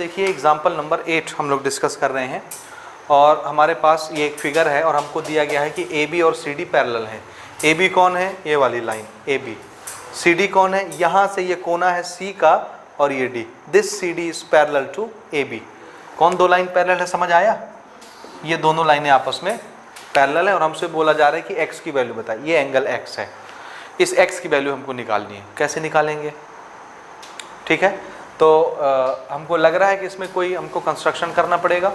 देखिए example number 8 हम लोग डिस्कस कर रहे हैं और हमारे पास ये एक फिगर है और हमको दिया गया है कि ए बी और सी डी पैरेलल है। ए बी कौन है? ये वाली line A B. C D कौन है? यहाँ से ये कोना है सी का और ये D. This C D is parallel to A B. कौन दो लाइन पैरेलल है, समझ आया? ये दोनों लाइनें आपस में पैरेलल है और हमसे बोला जा रहा है कि एक्स की वैल्यू बताइए। ये एंगल एक्स है, इस एक्स की वैल्यू हमको निकालनी है। कैसे निकालेंगे? ठीक है, तो हमको लग रहा है कि इसमें कोई हमको कंस्ट्रक्शन करना पड़ेगा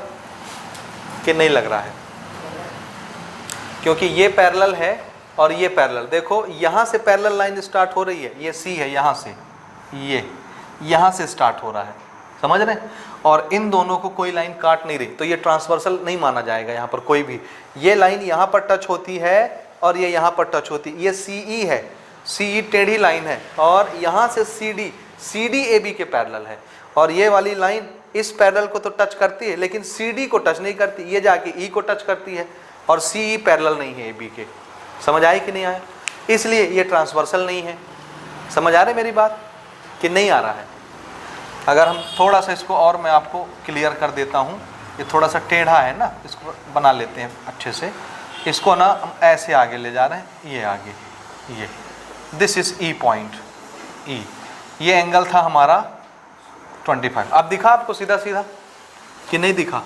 कि नहीं लग रहा है, क्योंकि ये पैरेलल है और ये पैरेलल। देखो यहाँ से पैरेलल लाइन स्टार्ट हो रही है, ये सी है, यहाँ से ये यहाँ से स्टार्ट हो रहा है, समझ रहे हैं? और इन दोनों को कोई लाइन काट नहीं रही, तो ये ट्रांसवर्सल नहीं माना जाएगा यहाँ पर कोई भी। ये लाइन यहाँ पर टच होती है और ये यहाँ पर टच होती है, ये सी ई है, सी ई टेढ़ी लाइन है और यहाँ से सी डी ए बी के पैरेलल है। और ये वाली लाइन इस पैरेलल को तो टच करती है लेकिन सी डी को टच नहीं करती, ये जाके ई को टच करती है और सी ई पैरेलल नहीं है ए बी के। समझ आए कि नहीं आया? इसलिए ये ट्रांसवर्सल नहीं है। समझ आ रही मेरी बात कि नहीं आ रहा है? अगर हम थोड़ा सा इसको और मैं आपको क्लियर कर देता हूँ, ये थोड़ा सा टेढ़ा है ना, इसको बना लेते हैं अच्छे से। इसको ना हम ऐसे आगे ले जा रहे हैं, ये आगे, ये दिस इज ई पॉइंट ई। ये एंगल था हमारा 25। अब दिखा आपको सीधा सीधा कि नहीं दिखा?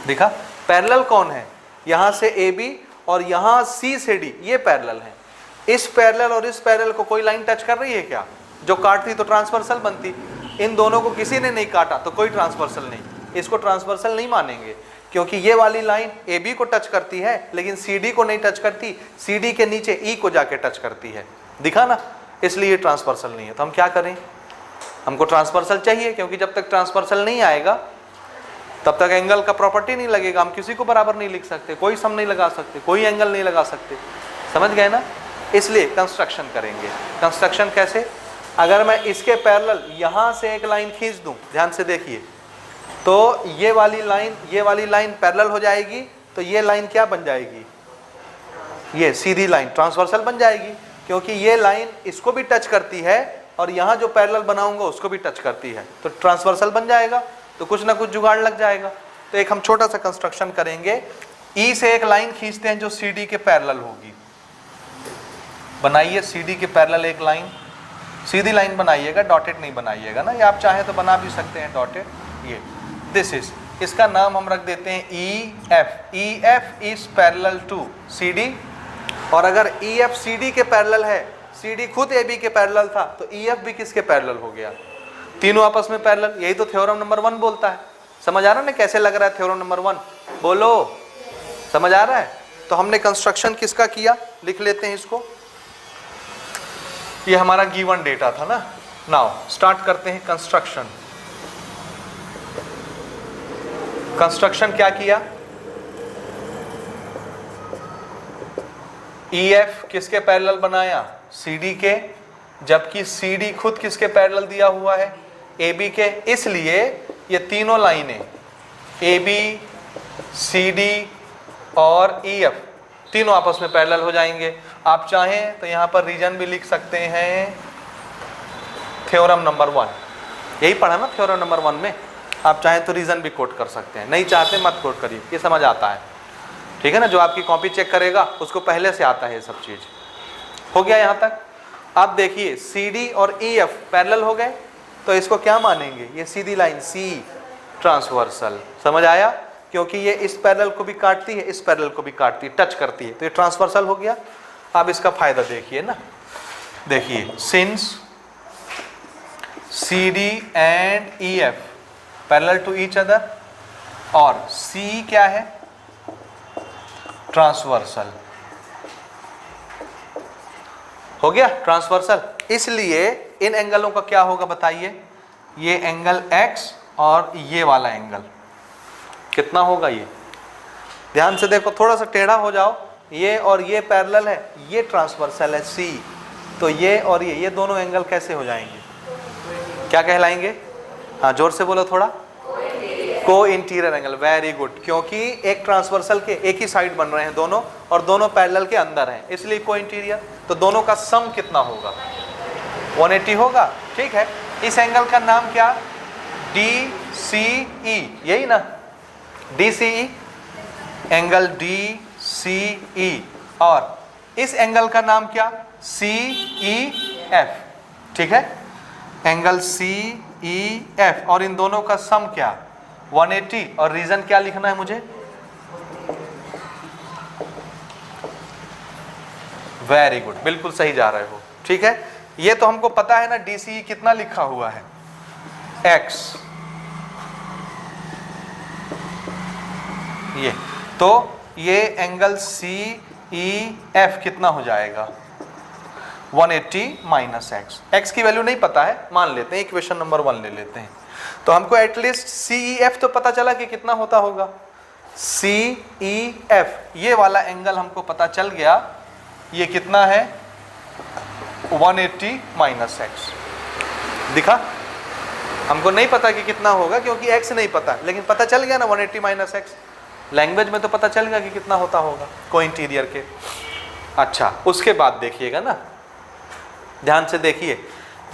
दिखा। पैरेलल कौन है? यहाँ से ए बी और यहाँ सी से डी, ये पैरेलल है। इस पैरेलल और इस पैरेलल को कोई लाइन टच कर रही है क्या? जो काटती तो ट्रांसवर्सल बनती। इन दोनों को किसी ने नहीं काटा तो कोई ट्रांसवर्सल नहीं, इसको ट्रांसवर्सल नहीं मानेंगे, क्योंकि ये वाली लाइन ए बी को टच करती है लेकिन सी डी को नहीं टच करती, सी डी के नीचे ई को जाके टच करती है। दिखा ना? इसलिए ये ट्रांसवर्सल नहीं है। तो हम क्या करें? हमको ट्रांसवर्सल चाहिए, क्योंकि जब तक ट्रांसवर्सल नहीं आएगा तब तक एंगल का प्रॉपर्टी नहीं लगेगा। हम किसी को बराबर नहीं लिख सकते, कोई सम नहीं लगा सकते, कोई एंगल नहीं लगा सकते। समझ गए ना? इसलिए कंस्ट्रक्शन करेंगे। कंस्ट्रक्शन कैसे? अगर मैं इसके पैरेलल यहाँ से एक लाइन खींच दूँ, ध्यान से देखिए, तो ये वाली लाइन पैरेलल हो जाएगी, तो ये लाइन क्या बन जाएगी? ये सीधी लाइन ट्रांसवर्सल बन जाएगी, क्योंकि ये लाइन इसको भी टच करती है और यहाँ जो पैरेलल बनाऊंगा उसको भी टच करती है, तो ट्रांसवर्सल बन जाएगा। तो कुछ ना कुछ जुगाड़ लग जाएगा। तो एक हम छोटा सा कंस्ट्रक्शन करेंगे। ई से एक लाइन खींचते हैं जो सी डी के पैरेलल होगी। बनाइए सी डी के पैरेलल एक लाइन, सीधी लाइन बनाइएगा, डॉटेड नहीं बनाइएगा ना, या आप चाहें तो बना भी सकते हैं डॉटेड। ये दिस इज, इसका नाम हम रख देते हैं E F. E F is parallel to C D. और अगर ई एफ सी डी के पैरेलल है, सी डी खुद ए बी के पैरेलल था, तो ई एफ भी किसके पैरेलल हो गया? तीनों आपस में पैरेलल। यही तो थ्योरम नंबर 1 बोलता है। समझ आ रहा है ना कैसे लग रहा है थ्योरम नंबर 1? बोलो, समझ आ रहा है? तो हमने कंस्ट्रक्शन किसका किया, लिख लेते हैं इसको। ये हमारा गिवन डेटा था ना। नाउ स्टार्ट करते हैं कंस्ट्रक्शन। कंस्ट्रक्शन क्या किया? ई एफ किसके पैरेलल बनाया? सी डी के, जबकि सी डी खुद किसके पैरेलल दिया हुआ है? ए बी के। इसलिए ये तीनों लाइनें ए बी, सी डी और ई एफ तीनों आपस में पैरेलल हो जाएंगे। आप चाहें तो यहाँ पर रीजन भी लिख सकते हैं थ्योरम नंबर 1। यही पढ़ा ना थ्योरम नंबर 1 में। आप चाहें तो रीजन भी कोट कर सकते हैं, नहीं चाहते मत कोट करिए, ये समझ आता है। ठीक है ना? जो आपकी कॉपी चेक करेगा उसको पहले से आता है ये सब चीज़। हो गया यहाँ तक? अब देखिए सी डी और ई एफ पैरेलल हो गए, तो इसको क्या मानेंगे? ये सीधी लाइन सी, ट्रांसवर्सल। समझ आया? क्योंकि ये इस पैरेलल को भी काटती है, इस पैरेलल को भी काटती है, टच करती है, तो ये ट्रांसवर्सल हो गया। अब इसका फायदा देखिए ना, देखिए since C D and E F parallel to each other और सी क्या है? ट्रांसवर्सल। हो गया ट्रांसवर्सल। इसलिए इन एंगलों का क्या होगा बताइए? ये एंगल x और ये वाला एंगल कितना होगा? ये ध्यान से देखो, थोड़ा सा टेढ़ा हो जाओ। ये और ये पैरेलल है, ये ट्रांसवर्सल है C, तो ये और ये दोनों एंगल कैसे हो जाएंगे? क्या कहलाएंगे? हाँ जोर से बोलो थोड़ा। को इंटीरियर एंगल। वेरी गुड, क्योंकि एक ट्रांसवर्सल के एक ही साइड बन रहे हैं दोनों और दोनों पैरेलल के अंदर हैं, इसलिए को इंटीरियर। तो दोनों का सम कितना होगा? 180 होगा। ठीक है, इस एंगल का नाम क्या? DCE, यही ना, DCE, एंगल DCE, और इस एंगल का नाम क्या, CEF, ठीक है, एंगल CEF, और इन दोनों का सम क्या, 180, और रीजन क्या लिखना है मुझे, वेरी गुड, बिल्कुल सही जा रहे हो, ठीक है। ये तो हमको पता है ना, DCE कितना लिखा हुआ है, X, ये तो ये एंगल CEF कितना हो जाएगा, 180 माइनस एक्स। एक्स की वैल्यू नहीं पता है, मान लेते हैं, इक्वेशन नंबर 1 ले लेते हैं। तो हमको एटलीस्ट CEF तो पता चला कि कितना होता होगा, CEF, ये वाला एंगल हमको पता चल गया, ये कितना है, 180 माइनस एक्स। दिखा, हमको नहीं पता कि कितना होगा क्योंकि एक्स नहीं पता, लेकिन पता चल गया ना 180 माइनस एक्स। लैंग्वेज में तो पता चल गया कि कितना होता होगा कोइंटीरियर के। अच्छा, उसके बाद देखिएगा ना, ध्यान से देखिए,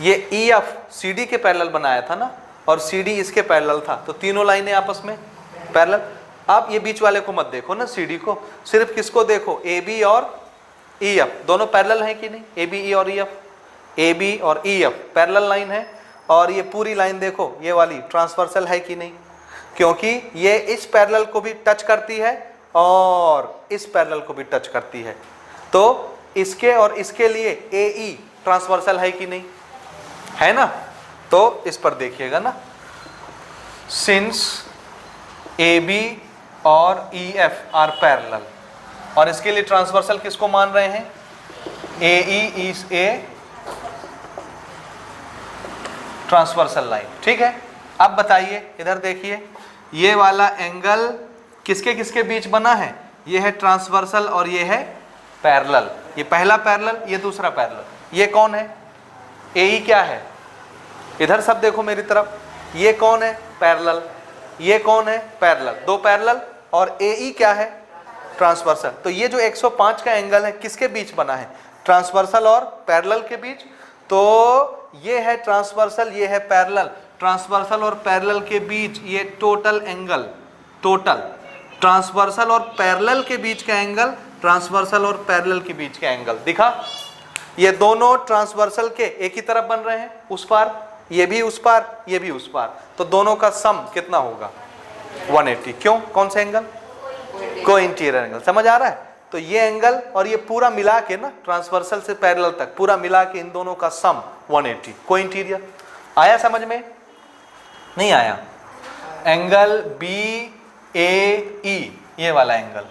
ये EF CD के पैरेलल बनाया था ना, और CD इसके पैरेलल था, तो तीनों लाइनें आपस में पैरेलल। आप ये बीच वाले को मत देखो ना, CD को, सिर्फ किसको देखो, AB और EF, दोनों पैरेलल हैं कि नहीं, AB और EF, AB और EF पैरेलल लाइन है, और ये पूरी लाइन देखो, ये वाली ट्रांसवर्सल है कि नहीं, क्योंकि ये इस पैरेलल को भी टच करती है और इस पैरेलल को भी टच करती है, तो इसके और इसके लिए AE ट्रांसवर्सल है कि नहीं, है ना। तो इस पर देखिएगा ना, सिंस AB और EF आर पैरेलल, और इसके लिए ट्रांसवर्सल किसको मान रहे हैं, AE is a transversal line, ठीक है। अब बताइए, इधर देखिए, ये वाला एंगल किसके किसके बीच बना है, ये है ट्रांसवर्सल और ये है पैरेलल, ये पहला पैरेलल, ये दूसरा पैरेलल, ये कौन है, AE क्या है, इधर सब देखो मेरी तरफ, ये कौन है, पैरेलल, ये कौन है, पैरेलल, दो पैरेलल, और AE क्या है, ट्रांसवर्सल। तो ये जो 105 का एंगल है किसके बीच बना है, ट्रांसवर्सल और पैरेलल के बीच, तो ये है ट्रांसवर्सल, ये है पैरेलल, ट्रांसवर्सल और पैरेलल के बीच ये टोटल एंगल, टोटल ट्रांसवर्सल और पैरेलल के बीच का एंगल, ट्रांसवर्सल और पैरेलल के बीच का एंगल, दिखा, ये दोनों ट्रांसवर्सल के एक ही तरफ बन रहे हैं, उस पार, ये भी उस पार, ये भी उस पार, तो दोनों का सम कितना होगा, 180। क्यों, कौन सा एंगल, कोइंटीरियर एंगल, समझ आ रहा है। तो ये एंगल और ये पूरा मिला के ना, ट्रांसवर्सल से पैरेलल तक पूरा मिला के इन दोनों का सम 180, कोइंटीरियर। आया समझ में, नहीं आया। एंगल BAE, ये वाला एंगल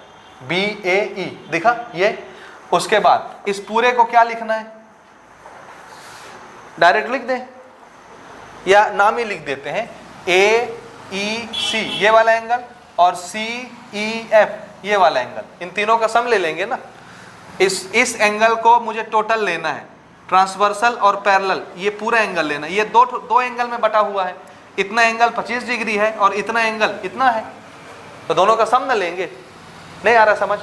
BAE दिखा ये। उसके बाद इस पूरे को क्या लिखना है, डायरेक्ट लिख दें या नाम ही लिख देते हैं, AEC ये वाला एंगल और CEF ये वाला एंगल, इन तीनों का सम ले लेंगे ना। इस एंगल को मुझे टोटल लेना है, ट्रांसवर्सल और पैरेलल, ये पूरा एंगल लेना है। ये दो एंगल में बटा हुआ है, इतना एंगल 25 डिग्री है और इतना एंगल इतना है, तो दोनों का सम न लेंगे। नहीं आ रहा समझ,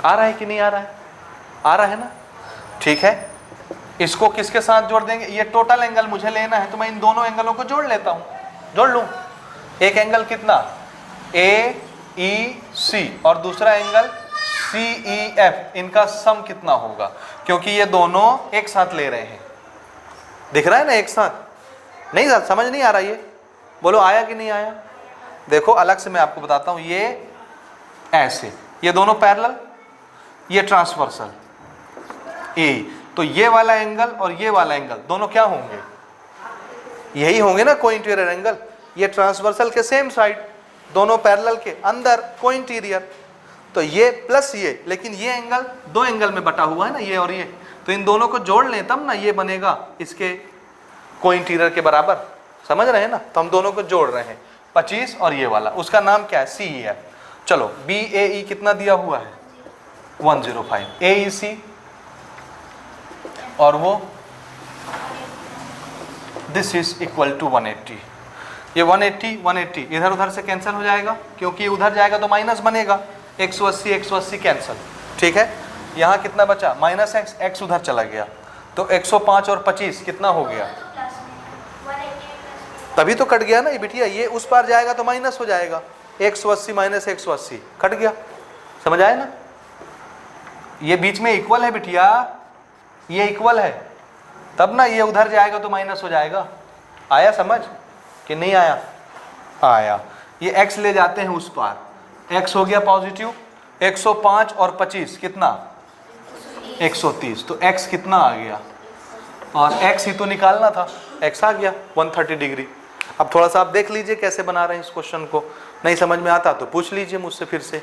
आ रहा है कि नहीं आ रहा है, आ रहा है ना, ठीक है। इसको किसके साथ जोड़ देंगे, ये टोटल एंगल मुझे लेना है, तो मैं इन दोनों एंगलों को जोड़ लेता हूं, जोड़ लूं। एक एंगल कितना, AEC और दूसरा एंगल CEF, इनका सम कितना होगा, क्योंकि ये दोनों एक साथ ले रहे हैं, दिख रहा है ना एक साथ। नहीं सर समझ नहीं आ रहा, ये बोलो आया कि नहीं आया। देखो अलग से मैं आपको बताता हूं, ये ऐसे, ये दोनों पैरेलल, ये ट्रांसवर्सल A, तो ये वाला एंगल और ये वाला एंगल दोनों क्या होंगे, यही होंगे ना कोइंटीरियर एंगल। ये ट्रांसवर्सल के सेम साइड, दोनों पैरेलल के अंदर कोइंटीरियर, तो ये प्लस ये, लेकिन ये एंगल दो एंगल में बटा हुआ है ना, ये और ये, तो इन दोनों को जोड़ लें तब ना ये बनेगा इसके कोइंटीरियर के बराबर, समझ रहे हैं ना। तो हम दोनों को जोड़ रहे हैं, 25 और ये वाला, उसका नाम क्या है, CEF। चलो BAE कितना दिया हुआ है, 105, AEC और वो दिस इज इक्वल टू 180। ये 180 इधर उधर से कैंसिल हो जाएगा, क्योंकि उधर जाएगा तो माइनस बनेगा, 180 कैंसिल, ठीक है। यहाँ कितना बचा, माइनस x उधर चला गया, तो 105 और 25 कितना हो गया, तभी तो कट गया ना ये बिटिया, ये उस पार जाएगा तो माइनस हो जाएगा, 180 माइनस 180 कट गया, समझ आया ना। ये बीच में इक्वल है बिटिया, ये इक्वल है, तब ना ये उधर जाएगा तो माइनस हो जाएगा। आया समझ कि नहीं आया? आया। ये x ले जाते हैं उस पार, x हो गया पॉजिटिव, 105 और 25 कितना 130, तो x कितना आ गया, और x ही तो निकालना था, x आ गया 130 डिग्री। अब थोड़ा सा आप देख लीजिए कैसे बना रहे हैं इस क्वेश्चन को, नहीं समझ में आता तो पूछ लीजिए मुझसे फिर से,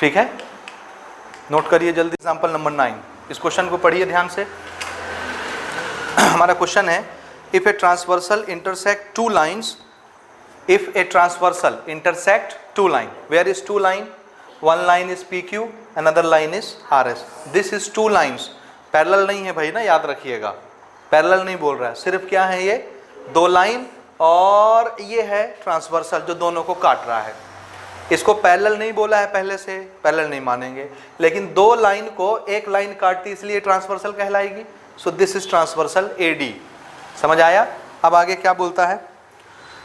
ठीक है। नोट करिए जल्दी एग्जांपल नंबर 9, इस क्वेश्चन को पढ़िए ध्यान से। हमारा क्वेश्चन है if a transversal intersect two lines, if a transversal intersect two line, where is two line, one line is PQ, another line is RS, this is two lines, parallel नहीं है भाई ना, याद रखिएगा, पैरेलल नहीं बोल रहा है, सिर्फ क्या है ये दो लाइन, और ये है ट्रांसवर्सल जो दोनों को काट रहा है। इसको पैरेलल नहीं बोला है पहले से, पैरेलल नहीं मानेंगे, लेकिन दो लाइन को एक लाइन काटती इसलिए ट्रांसवर्सल कहलाएगी। So this is transversal AD, समझ आया। अब आगे क्या बोलता है,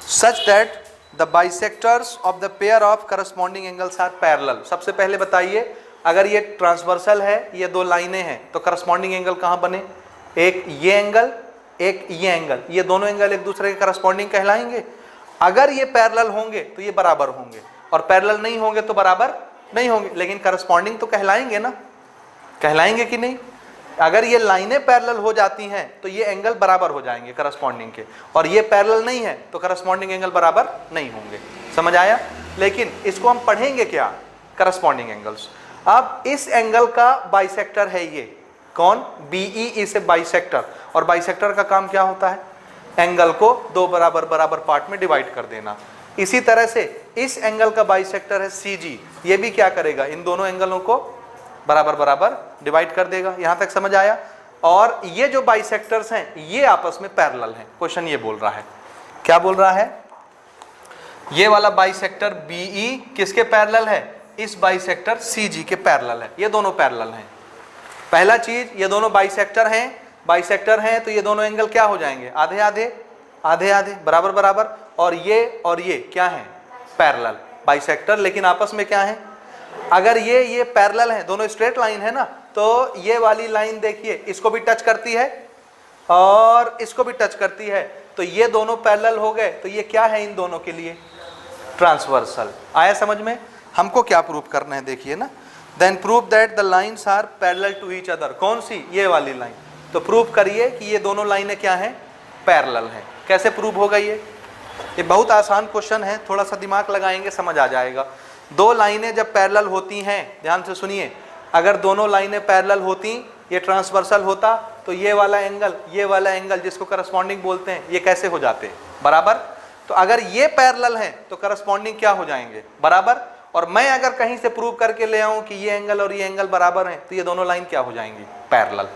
such that the bisectors of the pair of corresponding angles are parallel। सबसे पहले बताइए, अगर ये ट्रांसवर्सल है, ये दो लाइनें हैं, तो करस्पॉन्डिंग एंगल कहाँ बने, एक ये एंगल, एक ये एंगल, ये दोनों एंगल एक दूसरे के करस्पॉन्डिंग कहलाएंगे। अगर ये पैरेलल होंगे तो ये बराबर होंगे, और पैरेलल नहीं होंगे तो बराबर नहीं होंगे, लेकिन करस्पॉन्डिंग तो कहलाएंगे ना, कहलाएंगे कि नहीं। अगर ये लाइनें पैरेलल हो जाती हैं तो ये एंगल बराबर हो जाएंगे करस्पॉन्डिंग के, और ये पैरेलल नहीं है तो करस्पॉन्डिंग एंगल बराबर नहीं होंगे, समझ आया। लेकिन इसको हम पढ़ेंगे क्या, करस्पॉन्डिंग एंगल्स। अब इस एंगल का बाइसेक्टर है ये कौन, BE इज ए बाइसेक्टर, और बाइसेक्टर का काम क्या होता है, एंगल को दो बराबर बराबर पार्ट में डिवाइड कर देना। इसी तरह से इस एंगल का बाइसेक्टर है CG, ये भी क्या करेगा, इन दोनों एंगलों को बराबर बराबर डिवाइड कर देगा। यहां तक समझ आया। और ये जो बाइसेक्टर्स हैं ये आपस में पैरेलल हैं। क्वेश्चन ये बोल रहा है, क्या बोल रहा है, ये वाला बाइसेक्टर BE किसके पैरेलल है, इस बाइसेक्टर CG के पैरेलल है, ये दोनों पैरेलल हैं। पहला चीज, ये दोनों बाइसेक्टर हैं तो ये दोनों एंगल क्या हो जाएंगे, आधे आधे आधे आधे बराबर बराबर, और ये क्या है, पैरेलल बाइसेक्टर, लेकिन आपस में क्या है, अगर ये पैरेलल है, दोनों स्ट्रेट लाइन है ना, तो ये वाली लाइन देखिए इसको भी टच करती है और इसको भी टच करती है, तो ये दोनों पैरेलल हो गए, तो ये क्या है इन दोनों के लिए, ट्रांसवर्सल। आया समझ में। हमको क्या प्रूव करना है, देखिए ना, then prove that the lines are parallel to each other. कौन सी, ये वाली लाइन। तो प्रूव करिए कि ये दोनों लाइनें क्या हैं, पैरेलल हैं। कैसे प्रूव होगा ये बहुत आसान क्वेश्चन है, थोड़ा सा दिमाग लगाएंगे समझ आ जाएगा। दो लाइनें जब पैरेलल होती हैं, ध्यान से सुनिए, अगर दोनों लाइनें पैरेलल होती, ये ट्रांसवर्सल होता, तो ये वाला एंगल जिसको करस्पॉन्डिंग बोलते हैं, ये कैसे हो जाते, बराबर। तो अगर ये पैरेलल हैं तो करस्पॉन्डिंग क्या हो जाएंगे, बराबर। और मैं अगर कहीं से प्रूव करके ले आऊं कि ये एंगल और ये एंगल बराबर हैं, तो ये दोनों लाइन क्या हो जाएंगी, पैरेलल।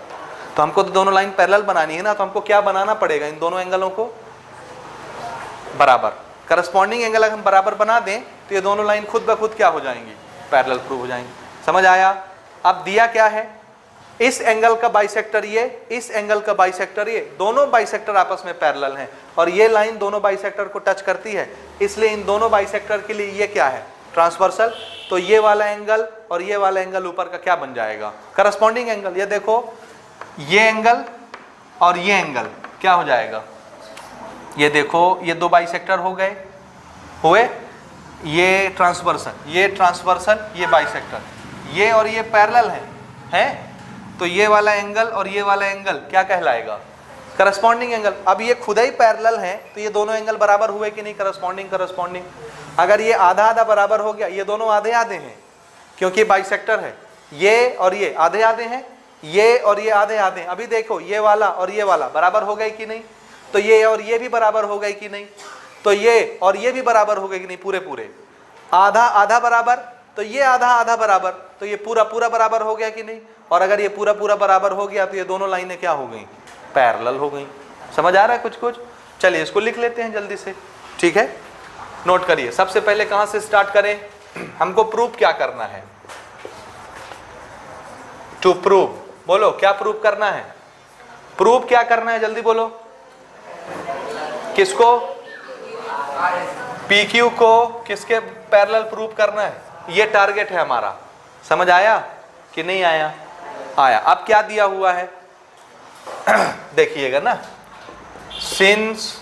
तो हमको तो दोनों लाइन पैरेलल बनानी है ना, तो हमको क्या बनाना पड़ेगा, इन दोनों एंगलों को बराबर। करस्पॉन्डिंग एंगल अगर हम बराबर बना दें तो ये दोनों लाइन खुद ब खुद क्या हो जाएंगी, पैरेलल प्रूव हो जाएंगी। समझ आया। अब दिया क्या है, इस एंगल का बाइसेक्टर ये, इस एंगल का बाइसेक्टर ये, दोनों बाइसेक्टर आपस में पैरेलल हैं, और ये लाइन दोनों बाइसेक्टर को टच करती है, इसलिए इन दोनों बाइसेक्टर के लिए ये क्या है, ट्रांसवर्सल। तो ये वाला एंगल और ये वाला एंगल ऊपर का क्या बन जाएगा, करस्पॉन्डिंग एंगल। ये देखो, ये एंगल और ये एंगल क्या हो जाएगा, ये देखो, ये दो बाइसेक्टर हो गए, हुए, ये ट्रांसवर्सल, ये बाइसेक्टर, ये और ये पैरेलल हैं, तो ये वाला एंगल और ये वाला एंगल क्या कहलाएगा, करस्पॉन्डिंग एंगल। अब ये खुद ही पैरेलल हैं, तो ये दोनों एंगल बराबर हुए कि नहीं, करस्पॉन्डिंग। अगर ये आधा आधा बराबर हो गया, ये दोनों आधे आधे हैं क्योंकि बाइसेक्टर है, ये और ये आधे आधे हैं, ये और ये आधे आधे। अभी देखो, ये वाला और ये वाला बराबर हो गए कि नहीं, तो ये और ये भी बराबर हो गए कि नहीं, तो ये और ये भी बराबर हो गए कि नहीं, पूरे आधा आधा बराबर, तो ये आधा आधा बराबर, तो ये पूरा पूरा बराबर हो गया कि नहीं। और अगर ये पूरा पूरा बराबर हो गया तो ये दोनों लाइनें क्या हो गई, पैरेलल हो गई। समझ आ रहा है कुछ। चलिए इसको लिख लेते हैं जल्दी से, ठीक है। नोट करिए, सबसे पहले कहां से स्टार्ट करें, हमको प्रूफ क्या करना है, टू प्रूव। बोलो क्या प्रूव करना है, प्रूफ क्या करना है, जल्दी बोलो। किसको, पी क्यू को किसके पैरेलल प्रूव करना है, ये टारगेट है हमारा। समझ आया कि नहीं आया? आया। अब क्या दिया हुआ है देखिएगा ना, since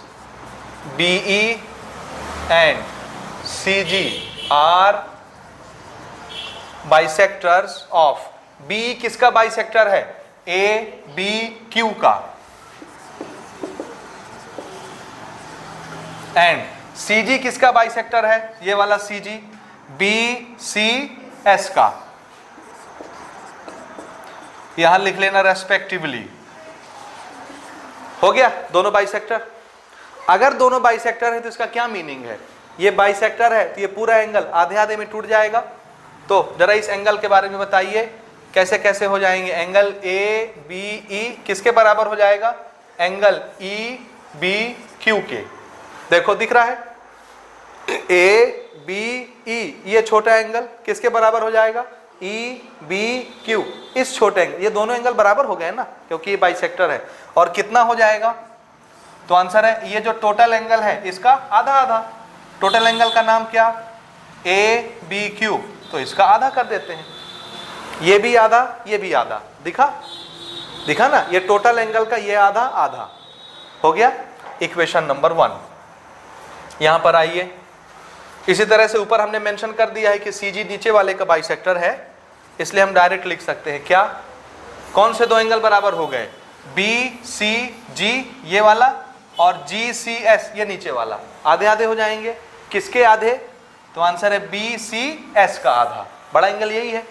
BE and CG are bisectors of, BE किसका बाइसेक्टर है, ABQ का, एंड CG किसका बाइसेक्टर है, ये वाला CG BCS का, यहां लिख लेना रेस्पेक्टिवली। हो गया दोनों बाइसेक्टर। अगर दोनों बाइसेक्टर है तो इसका क्या मीनिंग है, ये बाइसेक्टर है तो ये पूरा एंगल आधे आधे में टूट जाएगा। तो जरा इस एंगल के बारे में बताइए कैसे कैसे हो जाएंगे। एंगल ABE किसके बराबर हो जाएगा, एंगल EBQ के। देखो दिख रहा है ABE, ये छोटा एंगल किसके बराबर हो जाएगा, EBQ, इस छोटे एंगल, ये दोनों एंगल बराबर हो गए ना क्योंकि ये बाइसेक्टर है। और कितना हो जाएगा, तो आंसर है ये जो टोटल एंगल है इसका आधा आधा। टोटल एंगल का नाम क्या, ABQ, तो इसका आधा कर देते हैं, ये भी आधा ये भी आधा। दिखा दिखा ना, ये टोटल एंगल का ये आधा आधा हो गया। Equation number 1। यहां पर आइए, इसी तरह से ऊपर हमने मेंशन कर दिया है कि CG नीचे वाले का बाइसेक्टर है, इसलिए हम डायरेक्ट लिख सकते हैं क्या, कौन से दो एंगल बराबर हो गए, BCG ये वाला और GCS ये नीचे वाला, आधे आधे हो जाएंगे। किसके आधे, तो आंसर है BCS का आधा, बड़ा एंगल यही है।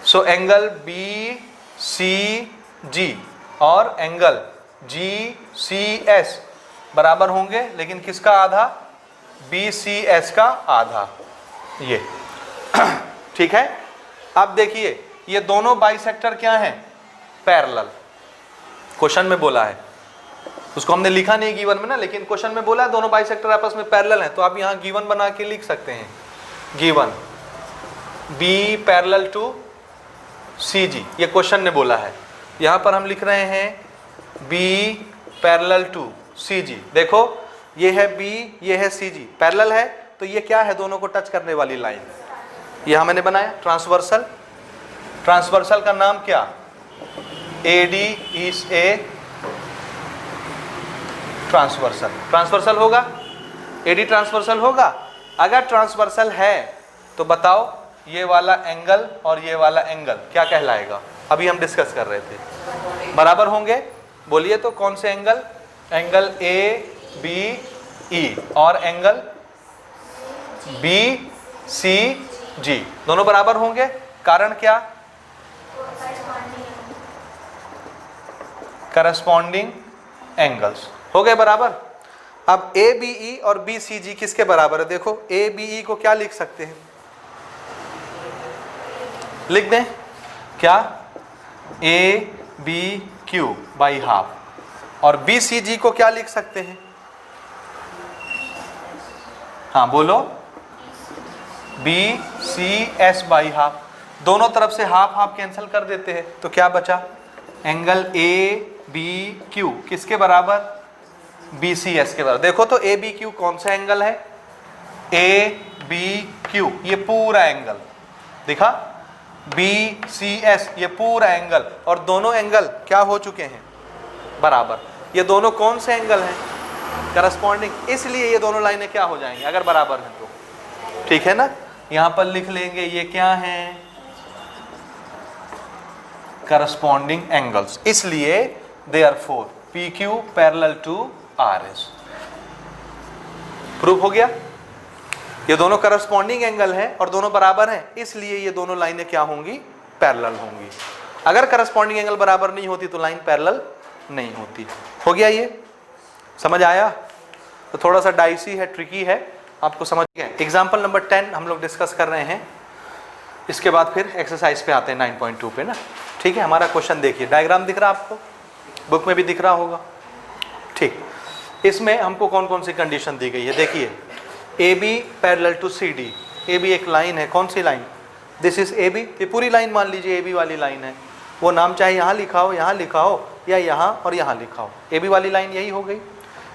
सो एंगल BCG और एंगल GCS बराबर होंगे, लेकिन किसका आधा, BCS का आधा, ये ठीक है। अब देखिए ये दोनों बाइसेक्टर क्या हैं, पैरेलल। क्वेश्चन में बोला है, उसको हमने लिखा नहीं गिवन में ना, लेकिन क्वेश्चन में बोला है दोनों बाइसेक्टर आपस में पैरेलल हैं, तो आप यहाँ गिवन बना के लिख सकते हैं। Given B parallel to CG, ये क्वेश्चन ने बोला है। यहाँ पर हम लिख रहे हैं B पैरेलल टू CG। देखो ये है B, ये है CG, पैरेलल है तो ये क्या है, दोनों को टच करने वाली लाइन। यह मैंने बनाया ट्रांसवर्सल। ट्रांसवर्सल का नाम क्या, AD is a transversal. Transversal होगा, AD ट्रांसवर्सल होगा। अगर ट्रांसवर्सल है तो बताओ ये वाला एंगल और ये वाला एंगल क्या कहलाएगा, अभी हम डिस्कस कर रहे थे, बराबर होंगे। बोलिए तो कौन से एंगल, एंगल ABE और एंगल BCG दोनों बराबर होंगे। कारण क्या, करस्पॉन्डिंग एंगल्स हो गए बराबर। अब ABE और BCG किसके बराबर है, देखो ABE को क्या लिख सकते हैं, लिख दें क्या, ABQ बाई हाफ, और BCG को क्या लिख सकते हैं, हाँ बोलो, BCS बाई हाफ। दोनों तरफ से हाफ हाफ कैंसिल कर देते हैं तो क्या बचा, एंगल ABQ किसके बराबर, BCS के बराबर। देखो तो ABQ कौन सा एंगल है, ABQ ये पूरा एंगल दिखा, BCS ये पूरा एंगल, और दोनों एंगल क्या हो चुके हैं, बराबर। ये दोनों कौन से एंगल हैं, करस्पॉन्डिंग, इसलिए ये दोनों लाइनें क्या हो जाएंगी अगर बराबर हैं तो, ठीक है ना। यहां पर लिख लेंगे ये क्या हैं, करस्पॉन्डिंग एंगल्स, इसलिए therefore PQ parallel to RS। Proof हो गया, ये दोनों करस्पॉन्डिंग एंगल हैं और दोनों बराबर हैं, इसलिए ये दोनों लाइनें क्या होंगी, पैरेलल होंगी। अगर करस्पॉन्डिंग एंगल बराबर नहीं होती तो लाइन पैरेलल नहीं होती। हो गया, ये समझ आया। तो थोड़ा सा डाइसी है, ट्रिकी है, आपको समझ गया। एग्जाम्पल नंबर 10 हम लोग डिस्कस कर रहे हैं, इसके बाद फिर एक्सरसाइज पे आते हैं 9.2 पे ना, ठीक है। हमारा क्वेश्चन देखिए, डायग्राम दिख रहा है आपको, बुक में भी दिख रहा होगा, ठीक। इसमें हमको कौन कौन सी कंडीशन दी गई है, देखिए AB parallel to CD। AB एक लाइन है, कौन सी लाइन, दिस इज AB, ये पूरी लाइन मान लीजिए AB वाली लाइन है, वो नाम चाहे यहाँ लिखा हो, यहाँ लिखा हो, या यहाँ और यहाँ लिखा हो, AB वाली लाइन यही हो गई।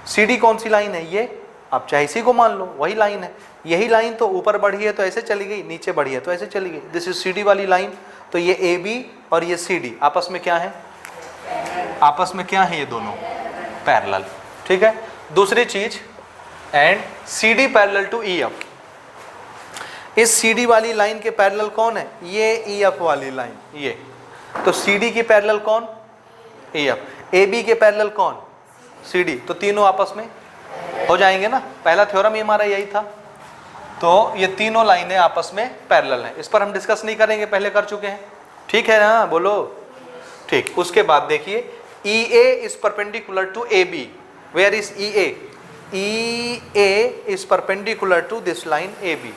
CD कौन सी लाइन है, ये आप चाहे इसी को मान लो, वही लाइन है। यही लाइन तो ऊपर बढ़ी है तो ऐसे चली गई, नीचे बढ़ी है तो ऐसे चली गई। दिस इज CD वाली लाइन। तो ये AB और ये CD आपस में क्या है, आपस में क्या है, ये दोनों पैरेलल। ठीक है। दूसरी चीज, and CD parallel to EF। इस CD वाली लाइन के पैरेलल कौन है, ये EF वाली लाइन, ये। तो CD की पैरेलल कौन, EF। AB के पैरेलल कौन, CD। तो तीनों आपस में हो जाएंगे ना, पहला थ्योरम ही हमारा यही था। तो ये तीनों लाइनें आपस में पैरेलल हैं। इस पर हम डिस्कस नहीं करेंगे, पहले कर चुके हैं। ठीक है ना, बोलो ठीक। उसके बाद देखिए, EA is perpendicular to AB। Where is EA? EA is perpendicular to this line AB।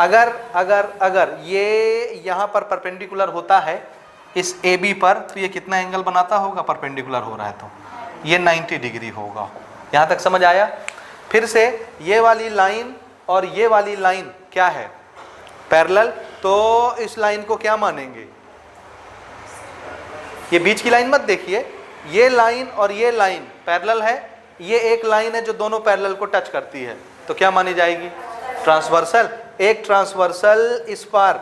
अगर अगर अगर ये यहाँ पर परपेंडिकुलर होता है इस AB पर, तो ये कितना एंगल बनाता होगा, परपेंडिकुलर हो रहा है तो ये 90 डिग्री होगा। यहाँ तक समझ आया? फिर से ये वाली लाइन और ये वाली लाइन क्या है, पैरेलल। तो इस लाइन को क्या मानेंगे, ये बीच की लाइन मत देखिए, ये लाइन और ये लाइन पैरेलल है। ये एक लाइन है जो दोनों पैरेलल को टच करती है, तो क्या मानी जाएगी, ट्रांसवर्सल। एक ट्रांसवर्सल इस पार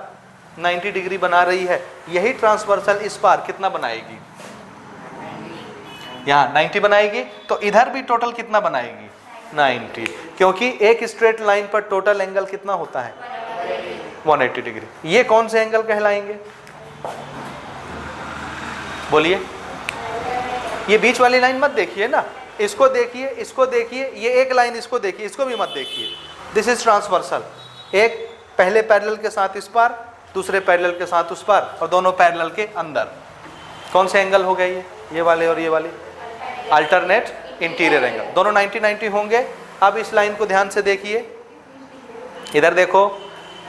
90 डिग्री बना रही है, यही ट्रांसवर्सल इस पार कितना बनाएगी, यहाँ 90 बनाएगी। तो इधर भी टोटल कितना बनाएगी, 90। क्योंकि एक स्ट्रेट लाइन पर टोटल एंगल कितना होता है, 180 डिग्री। ये कौन से एंगल कहलाएंगे, बोलिए। ये बीच वाली लाइन मत देखिए ना, इसको देखिए, इसको देखिए, ये एक लाइन इसको देखिए, इसको भी मत देखिए। This is transversal. एक पहले पैरेलल के साथ इस पार, दूसरे पैरेलल के साथ उस पार, और दोनों पैरेलल के अंदर। कौन से एंगल हो गए ये वाले और ये वाले, अल्टरनेट इंटीरियर एंगल। दोनों 90-90 होंगे। अब इस लाइन को ध्यान से देखिए, इधर देखो,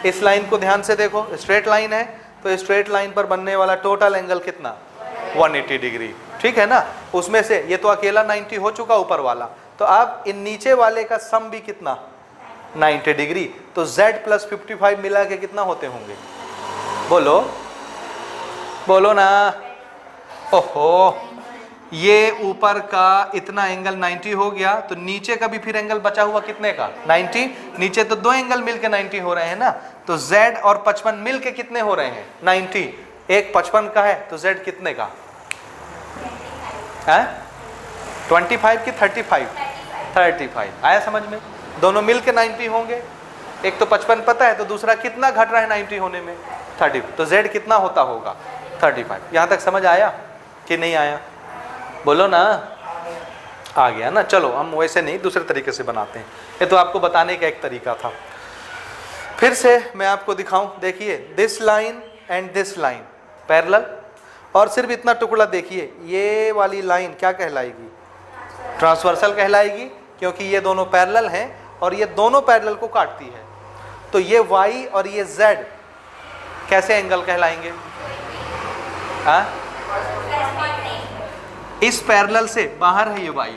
इस लाइन को ध्यान से देखो, स्ट्रेट लाइन है तो स्ट्रेट लाइन पर बनने वाला टोटल एंगल कितना, 180 डिग्री। ठीक है ना। उसमें से ये तो अकेला 90 हो चुका ऊपर वाला, तो अब इन नीचे वाले का सम भी कितना, 90 डिग्री। तो Z प्लस 55 मिला के कितना होते होंगे, बोलो बोलो ना। ओहो, ये ऊपर का इतना एंगल 90 हो गया, तो नीचे का भी फिर एंगल बचा हुआ कितने का, 90। नीचे तो दो एंगल मिलके 90 हो रहे हैं ना, तो Z और 55 मिलके कितने हो रहे हैं, 90। एक 55 का है तो Z कितने का है, 25 की 35, 35। आया समझ में? दोनों मिलके 90 होंगे। एक तो 55 पता है, तो दूसरा कितना घट रहा है 90 होने में, 30। तो Z कितना होता होगा, 35। यहाँ तक समझ आया कि नहीं आया, बोलो ना। आ गया ना। चलो हम वैसे नहीं, दूसरे तरीके से बनाते हैं। ये तो आपको बताने का एक तरीका था। फिर से मैं आपको दिखाऊं, देखिए, this line and this line parallel, और सिर्फ इतना टुकड़ा देखिए, ये वाली लाइन क्या कहलाएगी, ट्रांसवर्सल कहलाएगी, क्योंकि ये दोनों पैरेलल हैं और ये दोनों पैरेलल को काटती है। तो ये Y और ये Z कैसे एंगल कहलाएंगे, इस पैरेलल से बाहर है ये Y,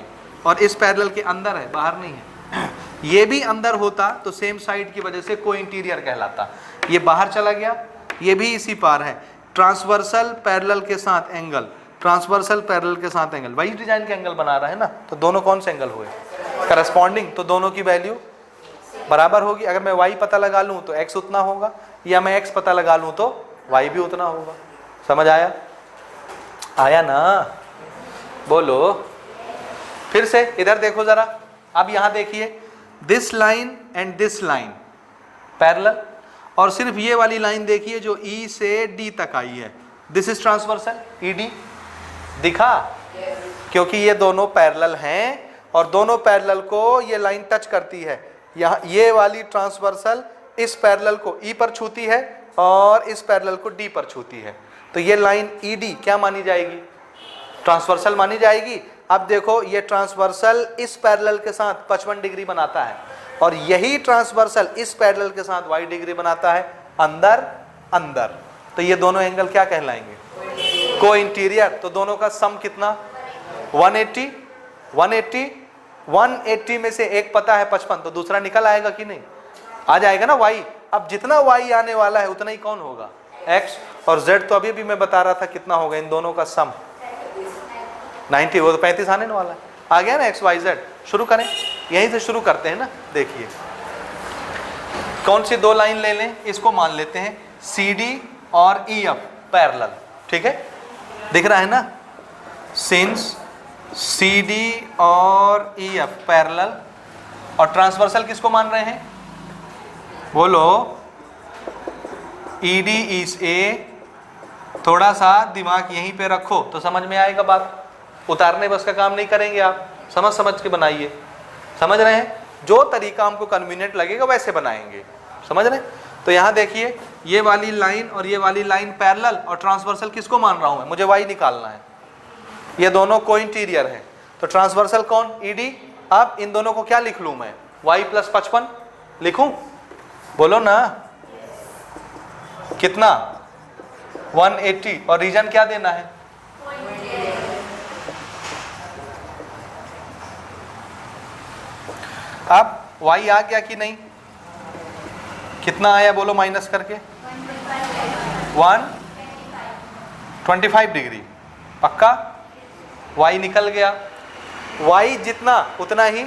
और इस पैरेलल के अंदर है, बाहर नहीं है। ये भी अंदर होता तो सेम साइड की वजह से को इंटीरियर कहलाता। ये बाहर चला गया, ये भी इसी पार है। ट्रांसवर्सल पैरेलल के साथ एंगल, ट्रांसवर्सल पैरेलल के साथ एंगल, वही डिजाइन के एंगल बना रहा है ना। तो दोनों कौन से एंगल हुए, करस्पॉन्डिंग। तो दोनों की वैल्यू बराबर होगी। अगर मैं Y पता लगा लूँ तो X उतना होगा, या मैं X पता लगा लूँ तो Y भी उतना होगा। समझ आया? आया ना, बोलो। फिर से इधर देखो जरा, अब यहाँ देखिए, this line and this line parallel, और सिर्फ ये वाली लाइन देखिए जो E से D तक आई है, दिस इज ट्रांसवर्सल, ED। दिखा? क्योंकि ये दोनों पैरेलल हैं और दोनों पैरेलल को ये लाइन टच करती है। यहाँ ये वाली ट्रांसवर्सल इस पैरेलल को E पर छूती है और इस पैरेलल को D पर छूती है। तो ये लाइन ED क्या मानी जाएगी, ट्रांसवर्सल मानी जाएगी। अब देखो, ये ट्रांसवर्सल इस पैरेलल के साथ 55 डिग्री बनाता है, और यही ट्रांसवर्सल इस पैरेलल के साथ y डिग्री बनाता है, अंदर अंदर। तो ये दोनों एंगल क्या कहलाएंगे, को इंटीरियर। तो दोनों का सम कितना, 180। 180 में से एक पता है 55, तो दूसरा निकल आएगा कि नहीं, आ जाएगा ना y। अब जितना y आने वाला है उतना ही कौन होगा, x। और z तो अभी भी मैं बता रहा था कितना होगा, इन दोनों का सम 90, वो तो 35 आने वाला है। आ गया ना x y z। शुरू करें। यहीं से शुरू करते हैं ना। देखिए कौन सी दो लाइन ले लें, इसको मान लेते हैं CD और EF पैरेलल, ठीक है, दिख रहा है ना। सिंस CD और EF पैरेलल, और ट्रांसवर्सल किसको मान रहे हैं, बोलो ED इज A। थोड़ा सा दिमाग यहीं पे रखो तो समझ में आएगा बात, उतारने बस का काम नहीं करेंगे आप, समझ समझ के बनाइए, समझ रहे हैं, जो तरीका हमको कन्वीनियंट लगेगा वैसे बनाएंगे, समझ रहे हैं। तो यहाँ देखिए ये वाली लाइन और ये वाली लाइन पैरेलल, और ट्रांसवर्सल किसको मान रहा हूँ मैं, मुझे Y निकालना है, ये दोनों को इंटीरियर है, तो ट्रांसवर्सल कौन, ED। अब इन दोनों को क्या लिख लूँ मैं, Y + 55 लिखूँ, बोलो ना, कितना 180, और रीजन क्या देना है, अब Y आ गया कि नहीं, कितना आया बोलो माइनस करके, 125 डिग्री, पक्का, Y निकल गया, Y जितना उतना ही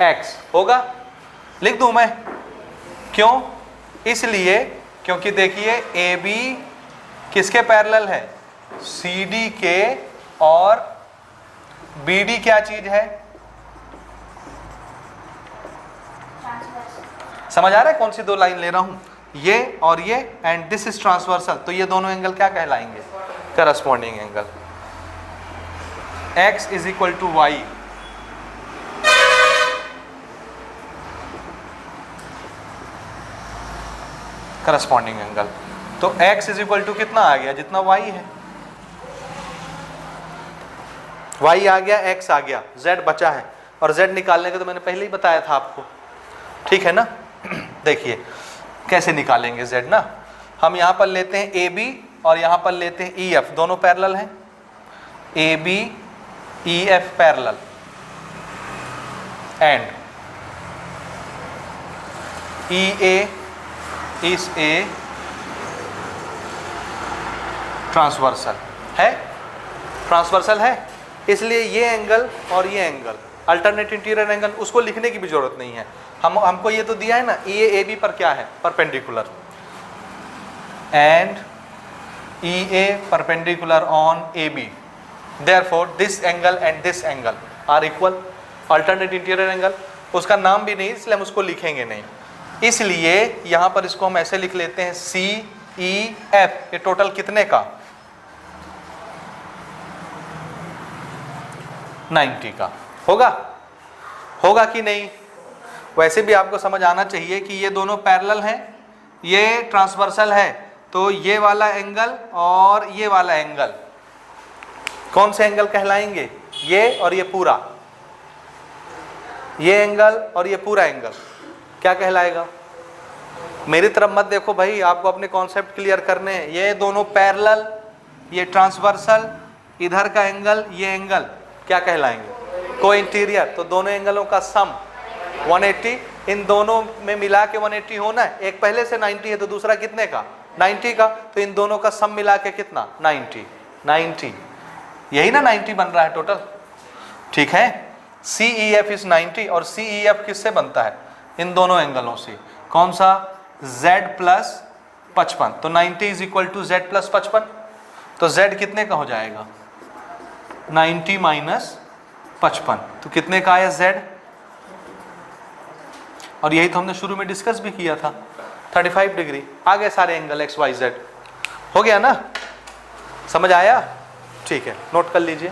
X होगा, लिख दूं मैं, क्यों, इसलिए क्योंकि देखिए AB किसके पैरेलल है, CD के, और BD क्या चीज है, समझ आ रहा है कौन सी दो लाइन ले रहा हूं, ये और ये, एंड दिस इज ट्रांसवर्सल, तो ये दोनों एंगल क्या कहलाएंगे, corresponding angle. X = Y, corresponding angle, तो X = कितना आ गया, जितना Y है, Y आ गया, X आ गया, Z बचा है, और Z निकालने का तो मैंने पहले ही बताया था आपको, ठीक है ना। देखिए कैसे निकालेंगे Z ना, हम यहाँ पर लेते हैं AB और यहाँ पर लेते हैं EF, दोनों पैरेलल हैं, AB EF parallel, and EA is A transversal है, ट्रांसवर्सल है, इसलिए ये एंगल और ये एंगल अल्टरनेट इंटीरियर एंगल, उसको लिखने की भी जरूरत नहीं है, हमको ये तो दिया है ना, EA पर क्या है, perpendicular, and EA perpendicular on AB, therefore this angle and this angle are equal, alternate interior angle, उसका नाम भी नहीं इसलिए हम उसको लिखेंगे नहीं, इसलिए यहाँ पर इसको हम ऐसे लिख लेते हैं CEF, ये टोटल कितने का, 90 का होगा, होगा कि नहीं। वैसे भी आपको समझ आना चाहिए कि ये दोनों पैरेलल हैं, ये ट्रांसवर्सल है, तो ये वाला एंगल और ये वाला एंगल कौन से एंगल कहलाएंगे, ये और ये पूरा, ये एंगल और ये पूरा एंगल क्या कहलाएगा, मेरी तरफ मत देखो भाई, आपको अपने कॉन्सेप्ट क्लियर करने हैं, ये दोनों पैरेलल, ये ट्रांसवर्सल, इधर का एंगल, ये एंगल क्या कहलाएंगे, को इंटीरियर, तो दोनों एंगलों का सम 180, इन दोनों में मिला के 180 होना है, एक पहले से 90 है तो दूसरा कितने का, 90 का, तो इन दोनों का सम मिला के कितना, 90, यही ना 90 बन रहा है टोटल, ठीक है। CEF is 90, और CEF किससे बनता है, इन दोनों एंगलों से, कौन सा, Z + 55, तो 90 = Z + 55, तो Z कितने का हो जाएगा, 90 - 55, तो कितने का आया Z, और यही तो हमने शुरू में डिस्कस भी किया था, 35 डिग्री, आगे सारे एंगल XYZ हो गया ना, समझ आया, ठीक है, नोट कर लीजिए।